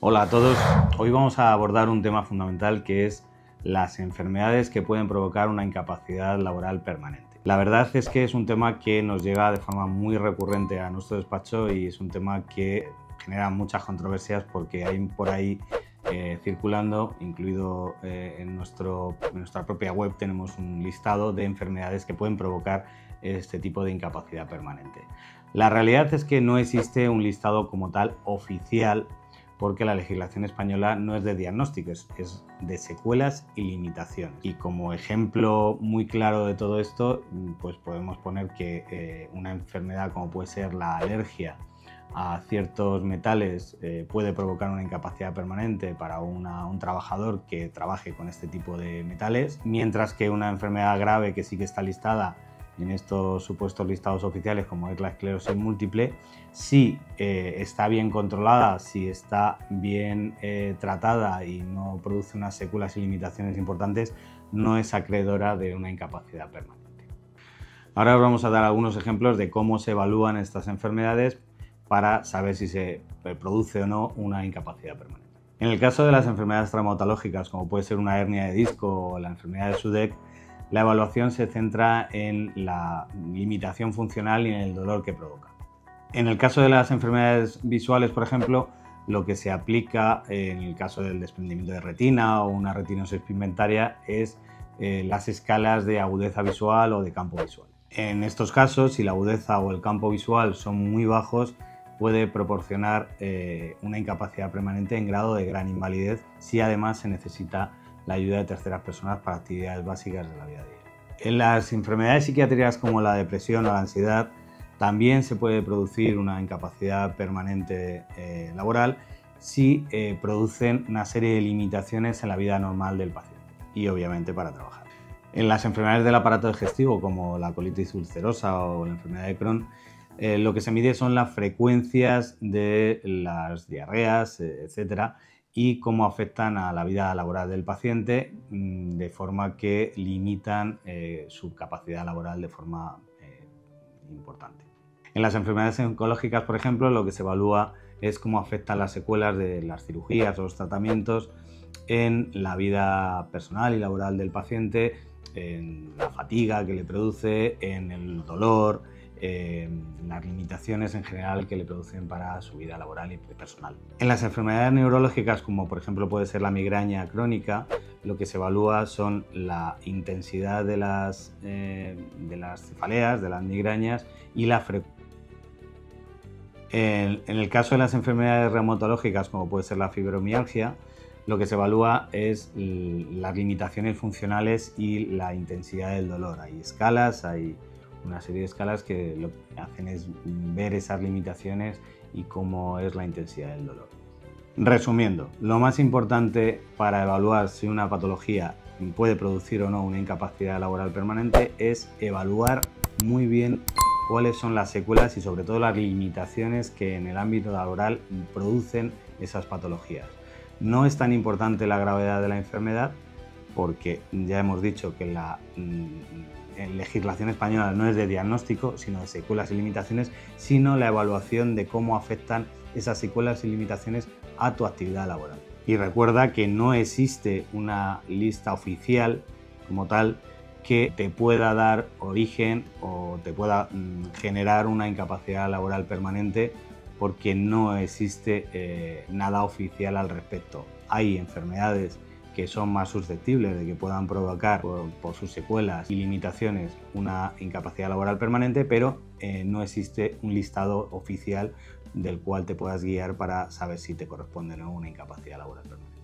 Hola a todos, hoy vamos a abordar un tema fundamental que es las enfermedades que pueden provocar una incapacidad laboral permanente. La verdad es que es un tema que nos llega de forma muy recurrente a nuestro despacho y es un tema que genera muchas controversias porque hay por ahí circulando, incluido en nuestra propia web, tenemos un listado de enfermedades que pueden provocar este tipo de incapacidad permanente. La realidad es que no existe un listado como tal oficial porque la legislación española no es de diagnósticos, es de secuelas y limitaciones. Y como ejemplo muy claro de todo esto, pues podemos poner que una enfermedad como puede ser la alergia a ciertos metales puede provocar una incapacidad permanente para un trabajador que trabaje con este tipo de metales, mientras que una enfermedad grave que sí que está listada en estos supuestos listados oficiales, como es la esclerosis múltiple, si está bien controlada, si está bien tratada y no produce unas secuelas y limitaciones importantes, no es acreedora de una incapacidad permanente. Ahora os vamos a dar algunos ejemplos de cómo se evalúan estas enfermedades para saber si se produce o no una incapacidad permanente. En el caso de las enfermedades traumatológicas, como puede ser una hernia de disco o la enfermedad de Sudeck, la evaluación se centra en la limitación funcional y en el dolor que provoca. En el caso de las enfermedades visuales, por ejemplo, lo que se aplica en el caso del desprendimiento de retina o una retinosis pigmentaria es las escalas de agudeza visual o de campo visual. En estos casos, si la agudeza o el campo visual son muy bajos, puede proporcionar una incapacidad permanente en grado de gran invalidez si además se necesita la ayuda de terceras personas para actividades básicas de la vida diaria. En las enfermedades psiquiátricas como la depresión o la ansiedad también se puede producir una incapacidad permanente laboral si producen una serie de limitaciones en la vida normal del paciente y obviamente para trabajar. En las enfermedades del aparato digestivo como la colitis ulcerosa o la enfermedad de Crohn, lo que se mide son las frecuencias de las diarreas, etcétera, y cómo afectan a la vida laboral del paciente de forma que limitan su capacidad laboral de forma importante. En las enfermedades oncológicas, por ejemplo, lo que se evalúa es cómo afectan las secuelas de las cirugías o los tratamientos en la vida personal y laboral del paciente, en la fatiga que le produce, en el dolor, las limitaciones en general que le producen para su vida laboral y personal. En las enfermedades neurológicas, como por ejemplo puede ser la migraña crónica, lo que se evalúa son la intensidad de las cefaleas, de las migrañas y la frecuencia. En el caso de las enfermedades reumatológicas, como puede ser la fibromialgia, lo que se evalúa es las limitaciones funcionales y la intensidad del dolor. Hay escalas, hay una serie de escalas que lo que hacen es ver esas limitaciones y cómo es la intensidad del dolor. Resumiendo, lo más importante para evaluar si una patología puede producir o no una incapacidad laboral permanente es evaluar muy bien cuáles son las secuelas y sobre todo las limitaciones que en el ámbito laboral producen esas patologías. No es tan importante la gravedad de la enfermedad porque ya hemos dicho que la legislación española no es de diagnóstico, sino de secuelas y limitaciones, sino la evaluación de cómo afectan esas secuelas y limitaciones a tu actividad laboral. Y recuerda que no existe una lista oficial como tal que te pueda dar origen o te pueda generar una incapacidad laboral permanente porque no existe nada oficial al respecto. Hay enfermedades que son más susceptibles de que puedan provocar por sus secuelas y limitaciones una incapacidad laboral permanente, pero no existe un listado oficial del cual te puedas guiar para saber si te corresponde o no una incapacidad laboral permanente.